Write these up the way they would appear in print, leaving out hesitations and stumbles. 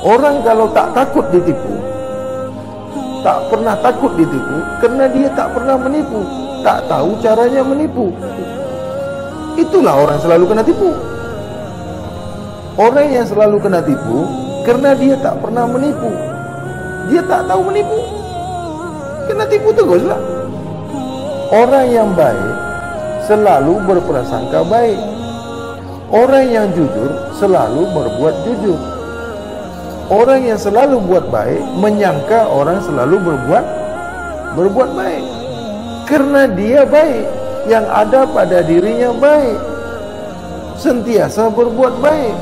Orang kalau tak takut ditipu, tak pernah takut ditipu, karena dia tak pernah menipu, tak tahu caranya menipu. Itulah orang selalu kena tipu. Orang yang selalu kena tipu karena dia tak pernah menipu, dia tak tahu menipu, kena tipu teruslah. Orang yang baik selalu berprasangka baik. Orang yang jujur selalu berbuat jujur. Orang yang selalu buat baik menyangka orang selalu berbuat baik, karena dia baik, yang ada pada dirinya baik, sentiasa berbuat baik.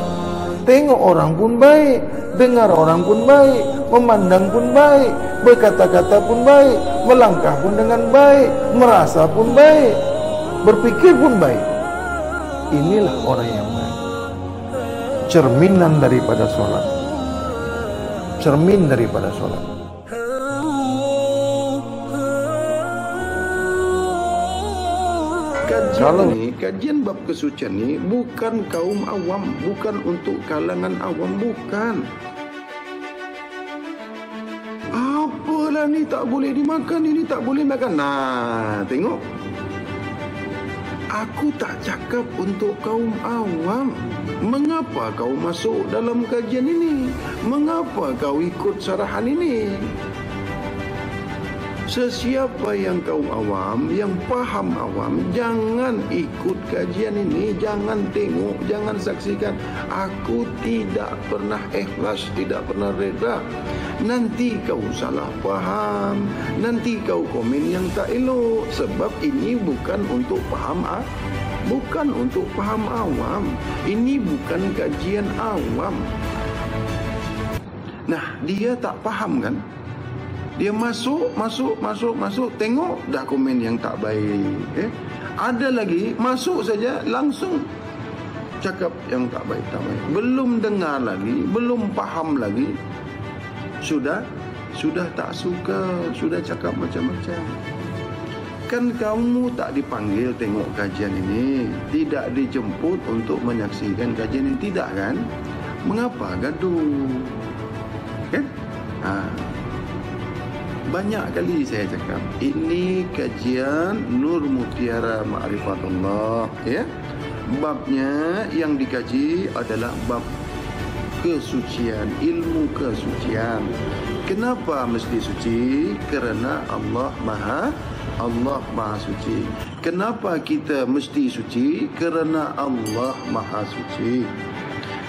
Tengok orang pun baik, dengar orang pun baik, memandang pun baik, berkata-kata pun baik, melangkah pun dengan baik, merasa pun baik, berpikir pun baik. Inilah orang yang baik. Cerminan daripada sholat, cermin daripada sholat. Kajian bab kesucian ni bukan kaum awam, bukan untuk kalangan awam, bukan. Apalah ni tak boleh dimakan, ini tak boleh makan. Nah, tengok. Aku tak cakap untuk kaum awam. Mengapa kau masuk dalam kajian ini? Mengapa kau ikut sarahan ini? Sesiapa yang kaum awam, yang faham awam, jangan ikut kajian ini, jangan tengok, jangan saksikan. Aku tidak pernah ikhlas, tidak pernah reda. Nanti kau salah faham, nanti kau komen yang tak elok. Sebab ini bukan untuk faham bukan untuk faham awam. Ini bukan kajian awam. Nah, dia tak faham kan? Dia masuk, tengok dah komen yang tak baik. Ada lagi, masuk saja langsung cakap yang tak baik. Belum dengar lagi, belum faham lagi, sudah tak suka, sudah cakap macam-macam. Kan kamu tak dipanggil tengok kajian ini, tidak dijemput untuk menyaksikan kajian ini, tidak kan? Mengapa gaduh? Kan? Banyak kali saya cakap, ini kajian Nur Mutiara Ma'rifatullah, ya. Babnya yang dikaji adalah bab kesucian, ilmu kesucian. Kenapa mesti suci? Kerana Allah Maha suci. Kenapa kita mesti suci? Kerana Allah Maha suci.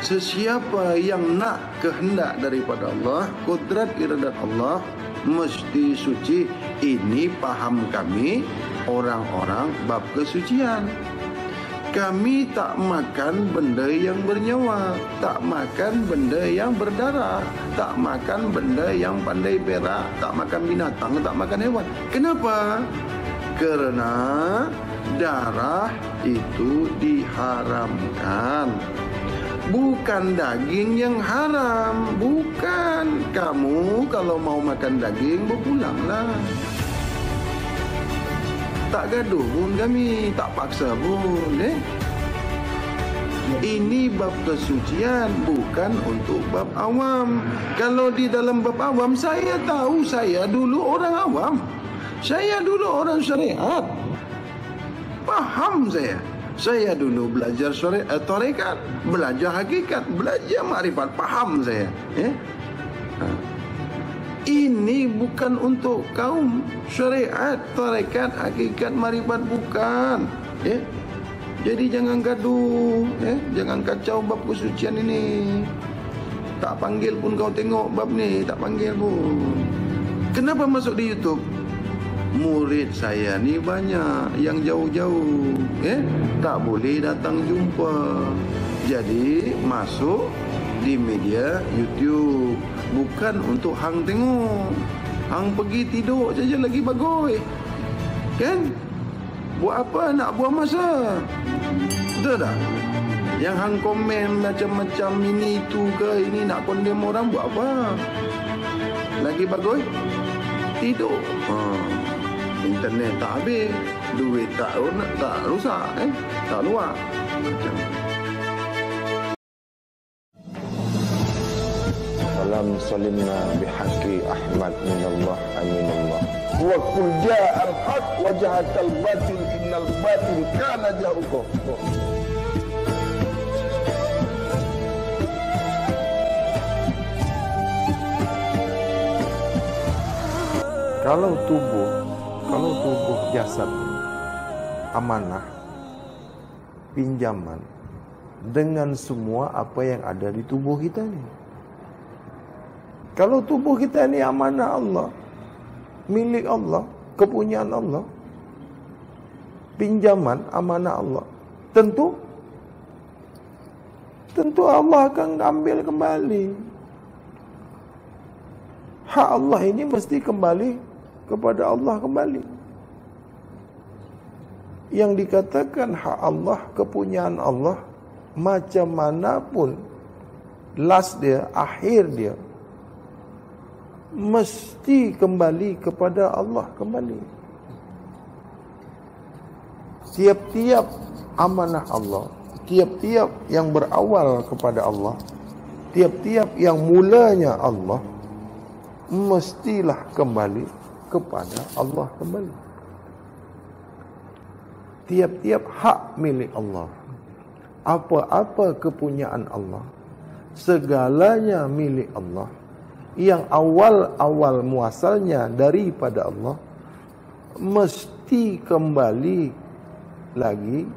Sesiapa yang nak kehendak daripada Allah, kodrat iradat Allah, mesti suci. Ini paham kami orang-orang bab kesucian. Kami tak makan benda yang bernyawa, tak makan benda yang berdarah, tak makan benda yang pandai berak, tak makan binatang, tak makan hewan. Kenapa? Kerana darah itu diharamkan. Bukan daging yang haram, bukan. Kamu kalau mau makan daging, berpulanglah. Tak gaduh pun kami, tak paksa pun. Ini bab kesucian, bukan untuk bab awam. Kalau di dalam bab awam, saya tahu, saya dulu orang awam. Saya dulu orang syariat. Faham saya. Saya dulu belajar tarekat, belajar hakikat, belajar makrifat, faham saya. Ini bukan untuk kaum syariat, tarekat, hakikat, makrifat, bukan. Jadi jangan gaduh, jangan kacau bab kesucian ini. Tak panggil pun kau tengok bab ni, tak panggil pun. Kenapa masuk di YouTube? Murid saya ni banyak yang jauh-jauh, tak boleh datang jumpa. Jadi masuk di media YouTube, bukan untuk hang tengok. Hang pergi tidur saja lagi bagus, kan? Buat apa nak buang masa? Betul tak? Yang hang komen macam-macam ini itu ke, ini nak condemn orang, buat apa? Lagi bagus? Tidur. Internet tak habis, duit tak rusak, tak luar. Macam salam salimna bihaqi Ahmad minallah aminallah. Wa qul ja'al haq wa jahaqal batil innal batil kana zahuqa. Kalau tubuh jasad amanah, pinjaman dengan semua apa yang ada di tubuh kita ni. Kalau tubuh kita ni amanah Allah, milik Allah, kepunyaan Allah, pinjaman amanah Allah, tentu Allah akan ambil kembali. Hak Allah ini mesti kembali kepada Allah kembali. Yang dikatakan hak Allah, kepunyaan Allah, macam manapun last dia, akhir dia, mesti kembali kepada Allah kembali. Tiap-tiap amanah Allah, tiap-tiap yang berawal kepada Allah, tiap-tiap yang mulanya Allah, mestilah kembali kepada Allah kembali. Tiap-tiap hak milik Allah, apa-apa kepunyaan Allah, segalanya milik Allah, yang awal-awal muasalnya daripada Allah, mesti kembali lagi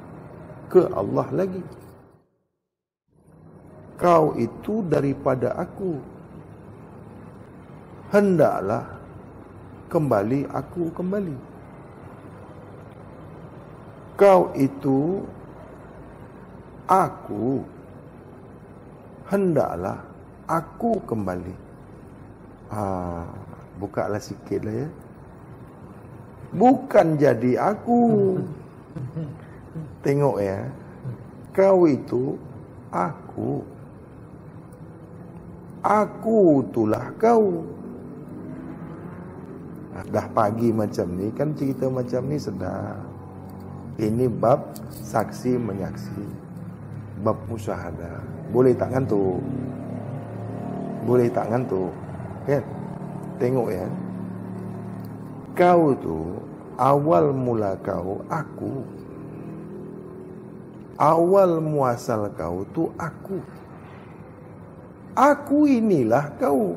ke Allah lagi. Kau itu daripada aku, hendaklah kembali aku kembali. Kau itu aku, hendaklah aku kembali. Bukalah sikit lah ya. Bukan jadi aku. Tengok ya. Kau itu aku. Aku itulah kau. Dah pagi macam ni kan, cerita macam ni sedap. Ini bab saksi menyaksi, bab musyahadah. Boleh tak ngantuk? Boleh tak ngantuk? Kan? Tengok ya. Kau tu awal mula kau aku. Awal muasal kau tu aku. Aku inilah kau.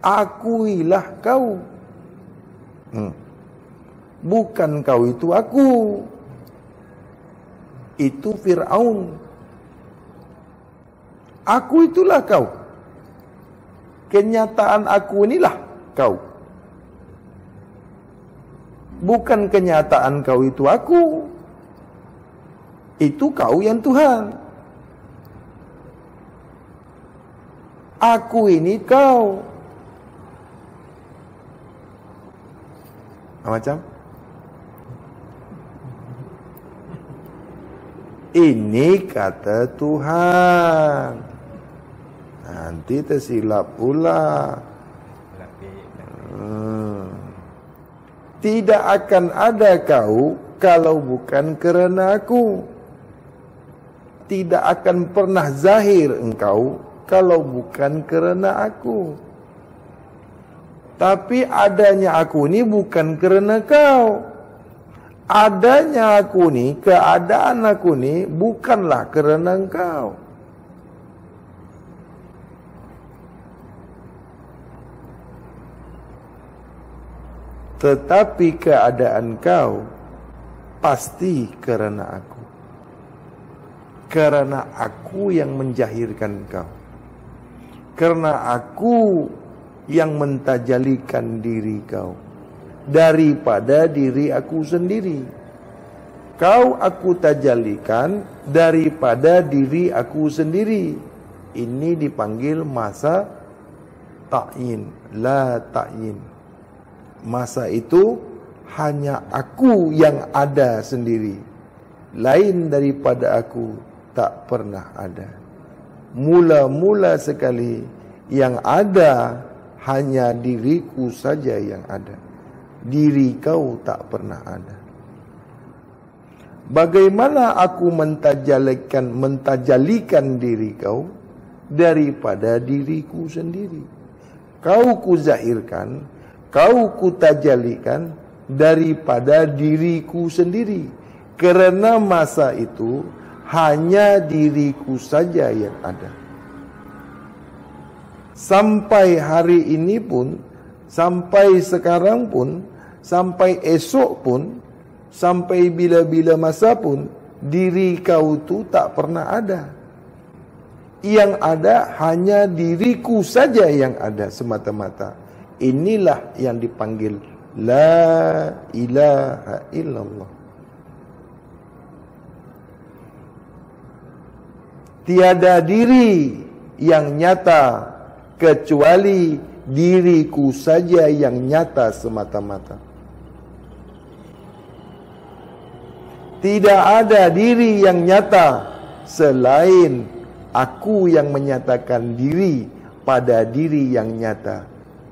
Akuilah kau. Bukan kau itu aku. Itu Fir'aun. Aku itulah kau. Kenyataan aku inilah kau. Bukan kenyataan kau itu aku. Itu kau yang Tuhan. Aku ini kau. Macam? Ini kata Tuhan. Nanti tersilap pula. Tidak akan ada kau kalau bukan kerana aku. Tidak akan pernah zahir engkau kalau bukan kerana aku. Tapi adanya aku ni bukan kerana kau. Adanya aku ni, keadaan aku ni bukanlah kerana engkau. Tetapi keadaan kau pasti kerana aku. Kerana aku yang menjahirkan kau. Kerana aku yang mentajalikan diri kau daripada diri aku sendiri. Kau aku tajalikan daripada diri aku sendiri. Ini dipanggil masa ta'yin, la ta'yin. Masa itu hanya aku yang ada sendiri. Lain daripada aku tak pernah ada. Mula-mula sekali yang ada hanya diriku saja yang ada. Diri kau tak pernah ada. Bagaimana aku mentajalikan diri kau? daripada diriku sendiri. Kau kuzahirkan, kau kutajalikan daripada diriku sendiri. Kerana masa itu hanya diriku saja yang ada. Sampai hari ini pun, sampai sekarang pun, sampai esok pun, sampai bila-bila masa pun, diri kau tu tak pernah ada. Yang ada hanya diriku saja yang ada semata-mata. Inilah yang dipanggil La ilaha illallah. Tiada diri yang nyata kecuali diriku saja yang nyata semata-mata. Tidak ada diri yang nyata selain aku yang menyatakan diri pada diri yang nyata.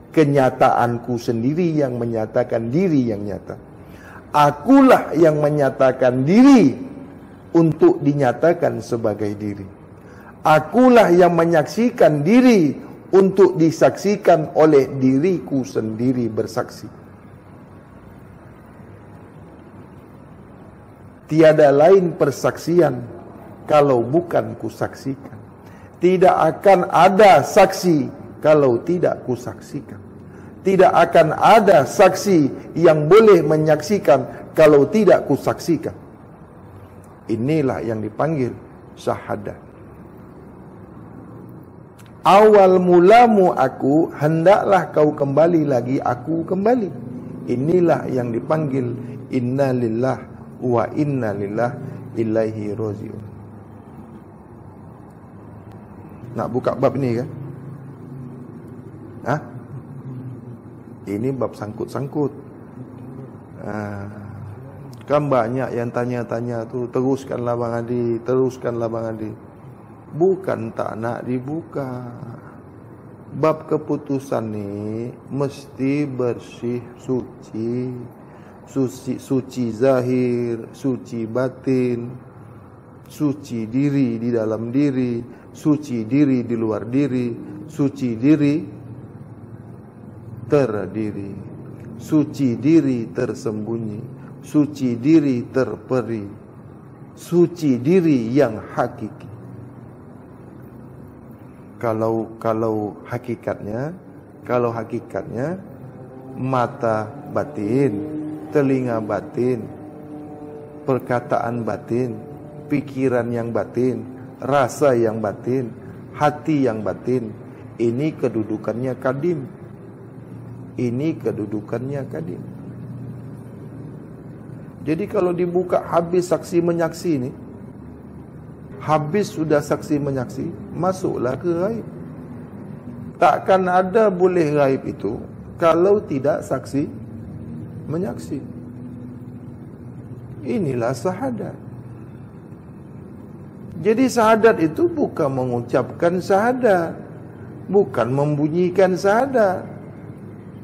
Kenyataanku sendiri yang menyatakan diri yang nyata. Akulah yang menyatakan diri untuk dinyatakan sebagai diri. Akulah yang menyaksikan diri untuk disaksikan oleh diriku sendiri bersaksi. Tiada lain persaksian kalau bukan kusaksikan. Tidak akan ada saksi kalau tidak kusaksikan. Tidak akan ada saksi yang boleh menyaksikan kalau tidak kusaksikan. Inilah yang dipanggil syahadat. Awal mulamu aku, hendaklah kau kembali lagi, aku kembali. Inilah yang dipanggil inna lillah wa inna lillah ilaihi raji'un. Nak buka bab ni kan? Ini bab sangkut-sangkut. Kan banyak yang tanya-tanya tu, teruskanlah Bang Adi, teruskanlah Bang Adi. Bukan tak nak dibuka. Bab keputusan ni mesti bersih, suci. Suci zahir, suci batin, suci diri di dalam diri, suci diri di luar diri, suci diri terdiri, suci diri tersembunyi, suci diri terperi, suci diri yang hakiki. Kalau hakikatnya mata batin, telinga batin, perkataan batin, pikiran yang batin, rasa yang batin, hati yang batin. Ini kedudukannya kadim. Ini kedudukannya kadim. Jadi kalau dibuka habis saksi menyaksi ni, habis sudah saksi menyaksi, masuklah ke ghaib. Takkan ada boleh ghaib itu kalau tidak saksi menyaksi. Inilah syahadat. Jadi syahadat itu bukan mengucapkan syahadat, bukan membunyikan syahadat,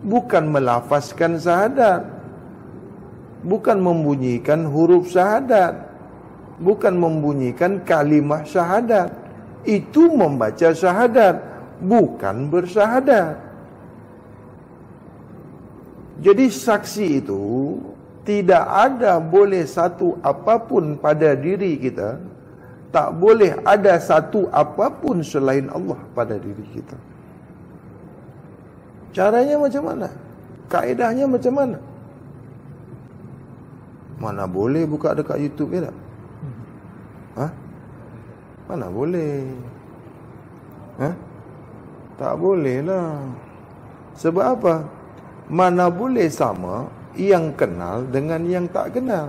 bukan melafazkan syahadat, bukan membunyikan huruf syahadat, bukan membunyikan kalimah syahadat. Itu membaca syahadat, bukan bersyahadat. Jadi saksi itu tidak ada boleh satu apapun pada diri kita, tak boleh ada satu apapun selain Allah pada diri kita. Caranya macam mana? Kaedahnya macam mana? Mana boleh buka dekat YouTube ke tak? Mana boleh? Tak boleh lah. Sebab apa? Mana boleh sama yang kenal dengan yang tak kenal.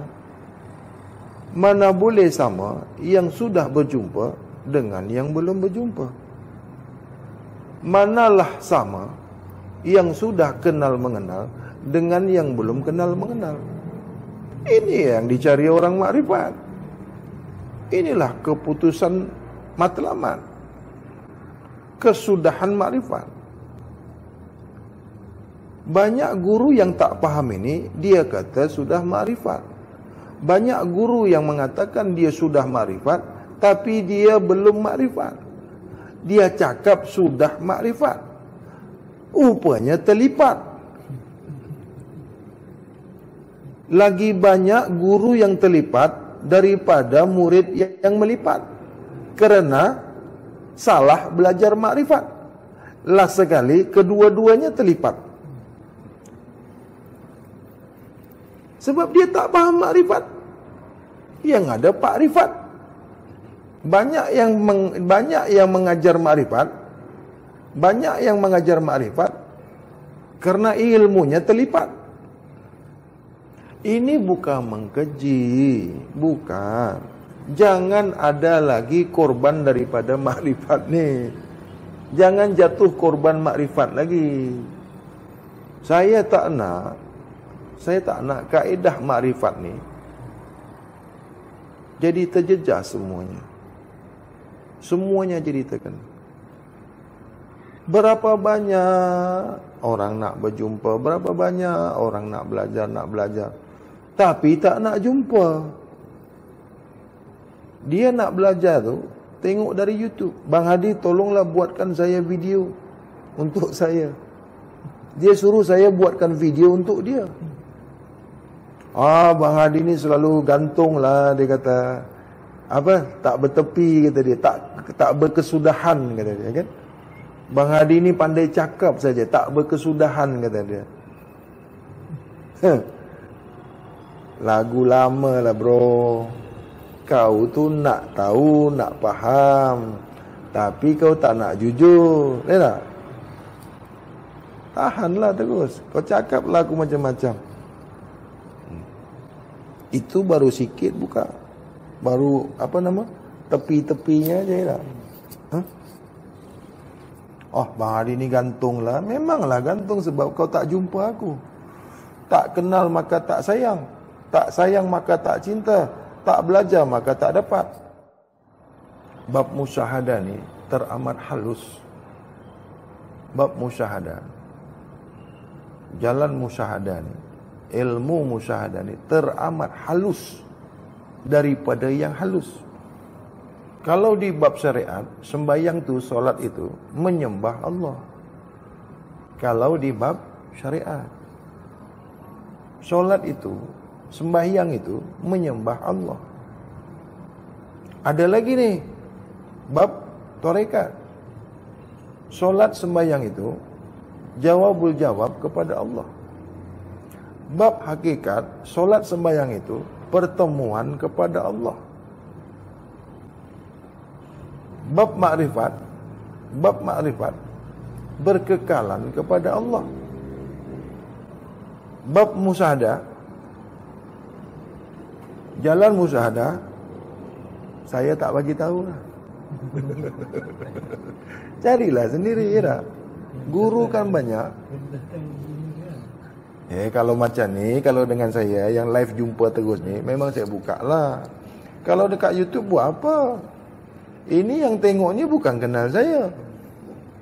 Mana boleh sama yang sudah berjumpa dengan yang belum berjumpa. Manalah sama yang sudah kenal mengenal dengan yang belum kenal mengenal. Ini yang dicari orang makrifat. Inilah keputusan matlamat, kesudahan makrifat. Banyak guru yang tak faham ini, dia kata sudah makrifat. Banyak guru yang mengatakan dia sudah makrifat, tapi dia belum makrifat. Dia cakap sudah makrifat. Rupanya terlipat. Lagi banyak guru yang terlipat daripada murid yang melipat. Kerana salah belajar makrifat. Last sekali kedua-duanya terlipat. Sebab dia tak faham makrifat. Yang ada pakrifat. Banyak yang mengajar makrifat. Banyak yang mengajar makrifat karena ilmunya terlipat. Ini bukan mengkeji, bukan. Jangan ada lagi korban daripada makrifat ni. Jangan jatuh korban makrifat lagi. Saya tak nak kaedah makrifat ni jadi terjejas semuanya. Semuanya jadi terkena. Berapa banyak orang nak berjumpa, berapa banyak orang nak belajar, tapi tak nak jumpa. Dia nak belajar tu tengok dari YouTube. Bang Hadi, tolonglah buatkan saya video untuk saya. Dia suruh saya buatkan video untuk dia. Bang Hadi ni selalu gantung lah, dia kata. Tak bertepi, kata dia. Tak berkesudahan, kata dia, kan. Bang Hadi ni pandai cakap saja, tak berkesudahan, kata dia. Lagu lama lah bro. Kau tu nak tahu, nak faham, tapi kau tak nak jujur. Tak? Tahanlah terus. Kau cakap lagu macam-macam. Itu baru sikit buka. Baru tepi-tepinya je lah. Bang Hadi ni gantung lah. Memanglah gantung sebab kau tak jumpa aku. Tak kenal maka tak sayang. Tak sayang maka tak cinta. Tak belajar maka tak dapat. Bab musyahadah ni teramat halus. Bab musyahadah, jalan musyahadah ni, ilmu musyahadah ni teramat halus daripada yang halus. Kalau di bab syariat, sembahyang tu, solat itu menyembah Allah. Kalau di bab syariat, solat itu, sembahyang itu menyembah Allah. Ada lagi nih, bab tarekat. Solat sembahyang itu jawabul jawab kepada Allah. Bab hakikat, solat sembahyang itu pertemuan kepada Allah. Bab makrifat berkekalan kepada Allah. Bab musyahadah, jalan musyahadah, saya tak bagi tahu lah. Carilah sendiri ya. Guru kan banyak. Kalau macam ni, kalau dengan saya yang live jumpa terus ni, memang saya buka lah. Kalau dekat YouTube buat apa? Ini yang tengok ni bukan kenal saya.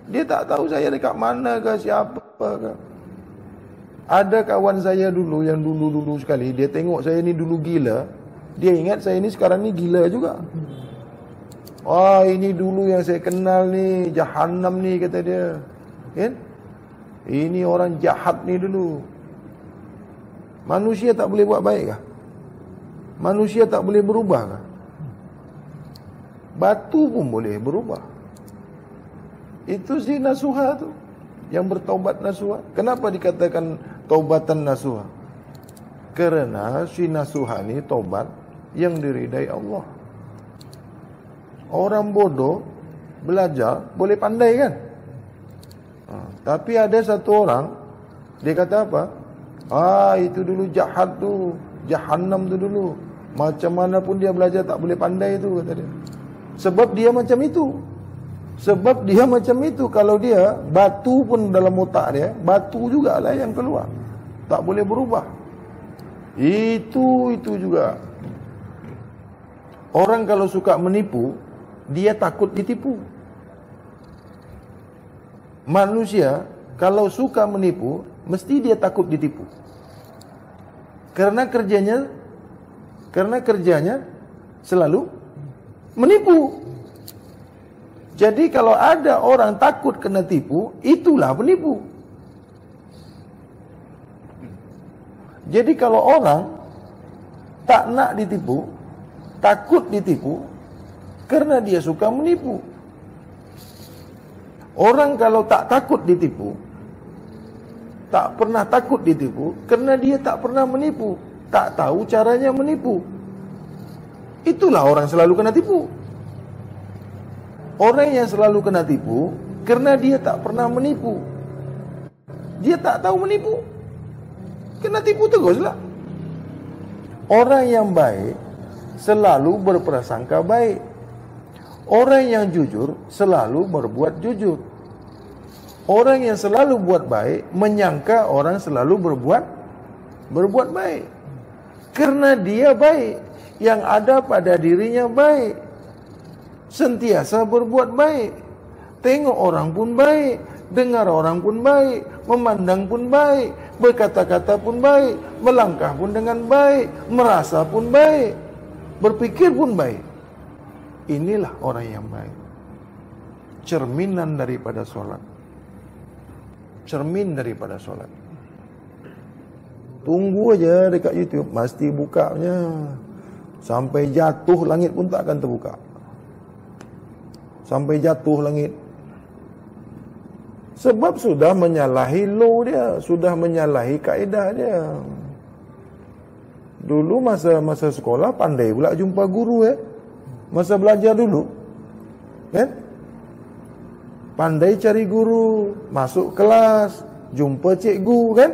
Dia tak tahu saya dekat mana ke, siapa ke. Ada kawan saya dulu yang dulu sekali, dia tengok saya ni dulu gila. Dia ingat saya ni sekarang ni gila juga. Ini dulu yang saya kenal ni, Jahannam ni, kata dia. Kan? Ini orang jahat ni dulu. Manusia tak boleh buat baik kah? Manusia tak boleh berubah kah? Batu pun boleh berubah. Itu si nasuha tu, yang bertaubat nasuha. Kenapa dikatakan taubatan nasuha? Kerana si nasuha ni taubat yang diridai Allah. Orang bodoh belajar boleh pandai kan? Tapi ada satu orang, dia kata apa? Itu dulu jahat tu, Jahannam tu dulu. Macam mana pun dia belajar tak boleh pandai tu, kata dia. Sebab dia macam itu. Kalau dia, batu pun dalam otak dia, batu jugalah yang keluar. Tak boleh berubah. Itu juga. Orang kalau suka menipu, dia takut ditipu. Manusia kalau suka menipu, mesti dia takut ditipu. Karena kerjanya selalu menipu. Jadi kalau ada orang takut kena tipu, itulah penipu. Jadi kalau orang tak nak ditipu, takut ditipu, karena dia suka menipu. Orang kalau tak takut ditipu, tak pernah takut ditipu, karena dia tak pernah menipu, tak tahu caranya menipu. Itulah orang selalu kena tipu. Orang yang selalu kena tipu, karena dia tak pernah menipu. Dia tak tahu menipu, kena tipu teruslah. Orang yang baik selalu berprasangka baik. Orang yang jujur selalu berbuat jujur. Orang yang selalu buat baik menyangka orang selalu berbuat baik. Karena dia baik, yang ada pada dirinya baik. Sentiasa berbuat baik. Tengok orang pun baik, dengar orang pun baik, memandang pun baik, berkata-kata pun baik, melangkah pun dengan baik, merasa pun baik, berpikir pun baik. Inilah orang yang baik. Cerminan daripada solat. Cermin daripada solat. Tunggu aja dekat YouTube, mesti bukanya. Sampai jatuh langit pun tak akan terbuka. Sampai jatuh langit. Sebab sudah menyalahi law dia, sudah menyalahi kaedah dia. Dulu masa sekolah pandai pula jumpa guru Masa belajar dulu, kan? Pandai cari guru, masuk kelas, jumpa cikgu, kan?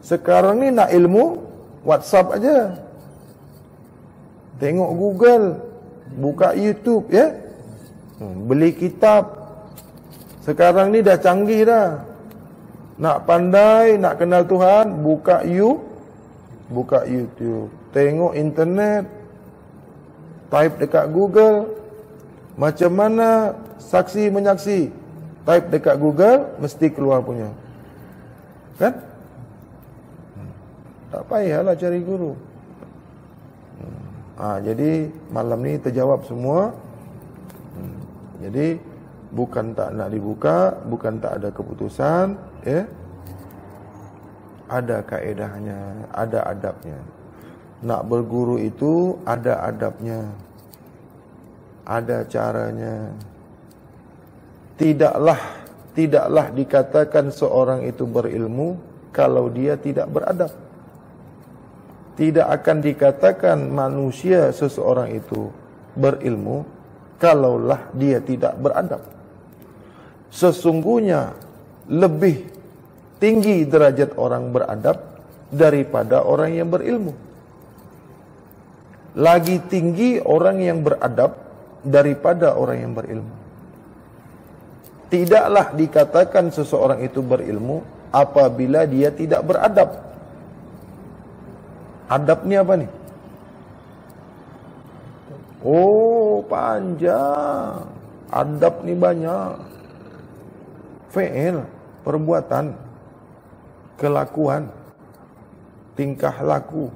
Sekarang ni nak ilmu, WhatsApp aja. Tengok Google, buka YouTube, ya? Beli kitab. Sekarang ni dah canggih dah. Nak pandai, nak kenal Tuhan, buka YouTube. Tengok internet. Type dekat Google, macam mana saksi menyaksi. Type dekat Google, mesti keluar punya. Kan? Tak payahlah cari guru. Jadi malam ni terjawab semua. Jadi bukan tak nak dibuka, bukan tak ada keputusan, ada kaedahnya, ada adabnya. Nak berguru itu ada adabnya, ada caranya. Tidaklah dikatakan seorang itu berilmu kalau dia tidak beradab. Tidak akan dikatakan manusia seseorang itu berilmu kalaulah dia tidak beradab. Sesungguhnya lebih tinggi derajat orang beradab daripada orang yang berilmu. Lagi tinggi orang yang beradab daripada orang yang berilmu. Tidaklah dikatakan seseorang itu berilmu apabila dia tidak beradab. Adab ni apa ni? Oh, panjang. Adab ni banyak. Fi'il, perbuatan, kelakuan, tingkah laku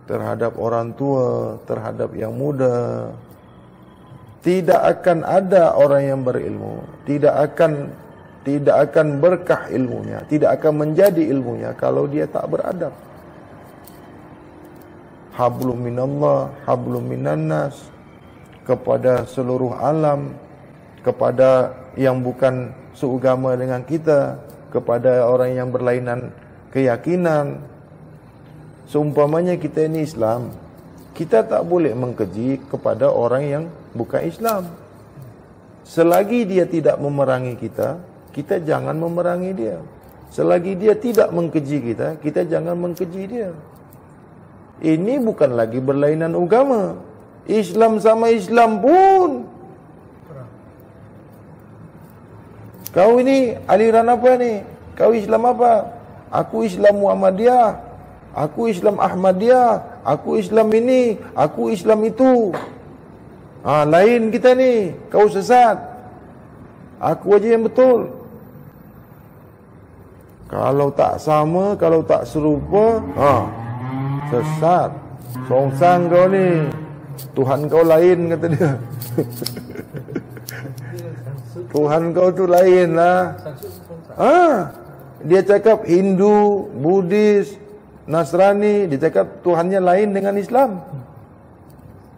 terhadap orang tua, terhadap yang muda. Tidak akan ada orang yang berilmu, tidak akan berkah ilmunya, tidak akan menjadi ilmunya kalau dia tak beradab. Hablum minallah, hablum minannas, kepada seluruh alam, kepada yang bukan seagama dengan kita, kepada orang yang berlainan keyakinan. Seumpamanya kita ini Islam, kita tak boleh mengkeji kepada orang yang bukan Islam. Selagi dia tidak memerangi kita, kita jangan memerangi dia. Selagi dia tidak mengkeji kita, kita jangan mengkeji dia. Ini bukan lagi berlainan agama. Islam sama Islam pun. Kau ini aliran apa ni? Kau Islam apa? Aku Islam Muhammadiyah. Aku Islam Ahmadiyah, aku Islam ini, aku Islam itu. Lain kita ni, kau sesat. Aku aja yang betul. Kalau tak sama, kalau tak serupa, sesat. Songsang kau ni. Tuhan kau lain, kata dia. Tuhan kau tu lain lah. Dia cakap Hindu, Buddhis, Nasrani, dia cakap Tuhannya lain dengan Islam.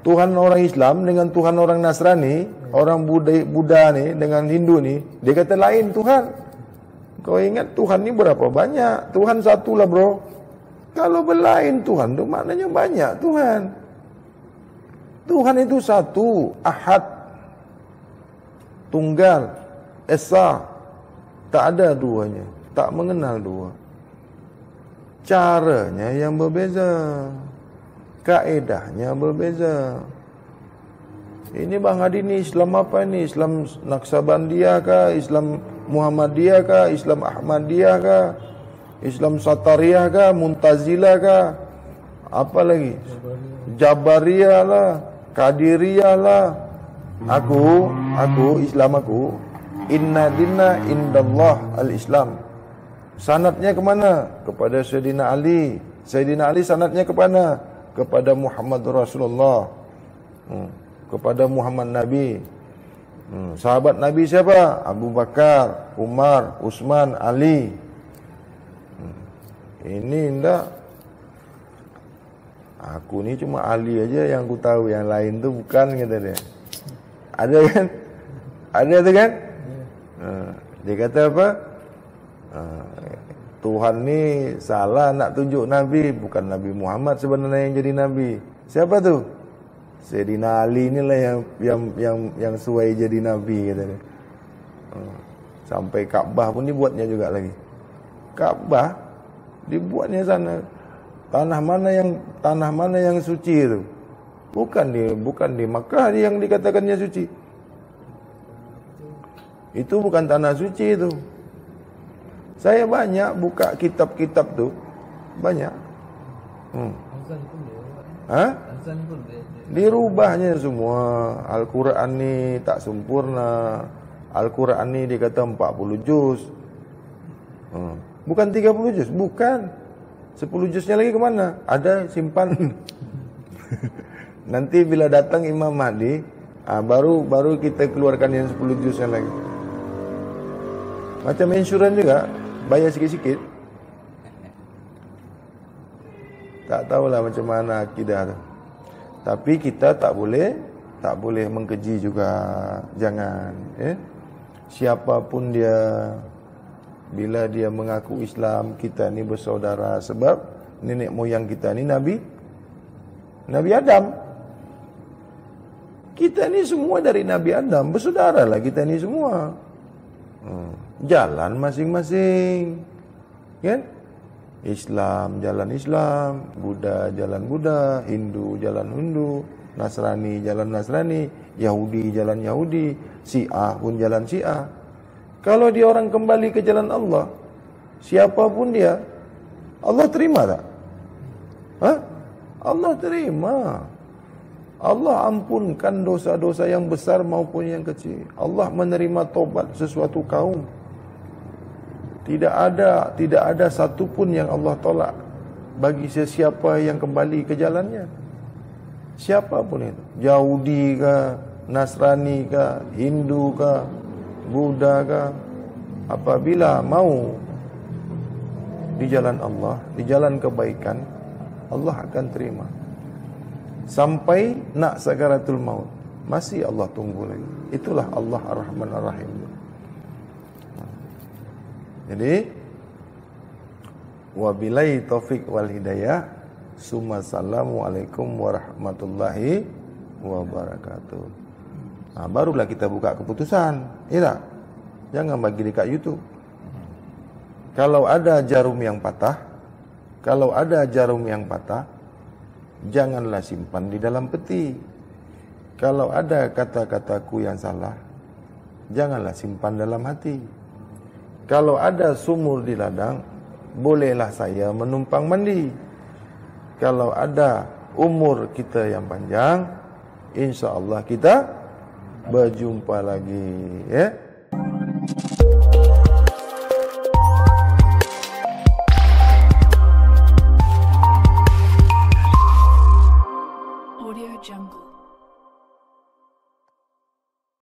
Tuhan orang Islam dengan Tuhan orang Nasrani, orang Buddha ni dengan Hindu ni, dia kata lain Tuhan. Kau ingat Tuhan ni berapa banyak? Tuhan satu lah bro. Kalau berlain Tuhan tu maknanya banyak Tuhan. Tuhan itu satu, Ahad, Tunggal, Esa, tak ada duanya, tak mengenal dua. Caranya yang berbeza, kaedahnya berbeza. Ini Bang Hadi ni Islam apa ni? Islam Naksabandiyah kah? Islam Muhammadiyah kah? Islam Ahmadiyah kah? Islam Satariyah kah? Muntazilah kah? Apa lagi? Jabariyah lah, Qadiriyah lah. Aku Islam aku, inna dinna indallah al-Islam. Sanadnya kemana? Kepada Sayyidina Ali. Sayyidina Ali sanadnya kemana? Kepada Muhammad Rasulullah, kepada Muhammad Nabi. Sahabat Nabi siapa? Abu Bakar, Umar, Utsman, Ali. Ini enggak. Aku ni cuma Ali aja yang aku tahu, yang lain tu bukan, kata dia. Ada kan? Ada tu kan? Dia kata apa? Tuhan ni salah nak tunjuk Nabi, bukan Nabi Muhammad sebenarnya yang jadi Nabi. Siapa tu? Sayyidina Ali inilah yang suai jadi Nabi, kata dia. Sampai Kaabah pun dibuatnya juga lagi. Kaabah dibuatnya sana. Tanah mana yang suci itu? Bukan di Makkah yang dikatakannya suci. Itu bukan tanah suci itu. Saya banyak buka kitab-kitab tu, banyak. Dirubahnya semua. Al-Quran ni tak sempurna. Al-Quran ni dia kata 40 juz. Bukan 30 juz, bukan. 10 juznya lagi kemana? Ada, simpan. Nanti bila datang Imam Mahdi, baru kita keluarkan yang 10 juznya lagi. Macam insurans juga, bayar sikit-sikit. Tak tahulah macam mana akidah tu. Tapi kita tak boleh mengkeji juga. Jangan, siapapun dia, bila dia mengaku Islam, kita ni bersaudara. Sebab nenek moyang kita ni Nabi Adam. Kita ni semua dari Nabi Adam, bersaudara lah kita ni semua. Jalan masing-masing, kan? Islam jalan Islam, Buddha jalan Buddha, Hindu jalan Hindu, Nasrani jalan Nasrani, Yahudi jalan Yahudi, Syiah pun jalan Syiah. Kalau dia orang kembali ke jalan Allah, siapapun dia, Allah terima tak? Allah terima. Allah ampunkan dosa-dosa yang besar maupun yang kecil. Allah menerima tobat sesuatu kaum. Tidak ada satu pun yang Allah tolak bagi sesiapa yang kembali ke jalannya. Siapapun itu, Yahudi kah, Nasrani kah, Hindu kah, Buddha kah, apabila mau di jalan Allah, di jalan kebaikan, Allah akan terima. Sampai nak sakaratul maut, masih Allah tunggu lagi. Itulah Allah Ar-Rahman Ar-Rahim. Jadi, wabillahi taufik wal hidayah. Assalamualaikum warahmatullahi wabarakatuh. Barulah kita buka keputusan, ya tak? Jangan bagi dekat YouTube. Kalau ada jarum yang patah, janganlah simpan di dalam peti. Kalau ada kata-kataku yang salah, janganlah simpan dalam hati. Kalau ada sumur di ladang, bolehlah saya menumpang mandi. Kalau ada umur kita yang panjang, insya Allah kita berjumpa lagi, ya.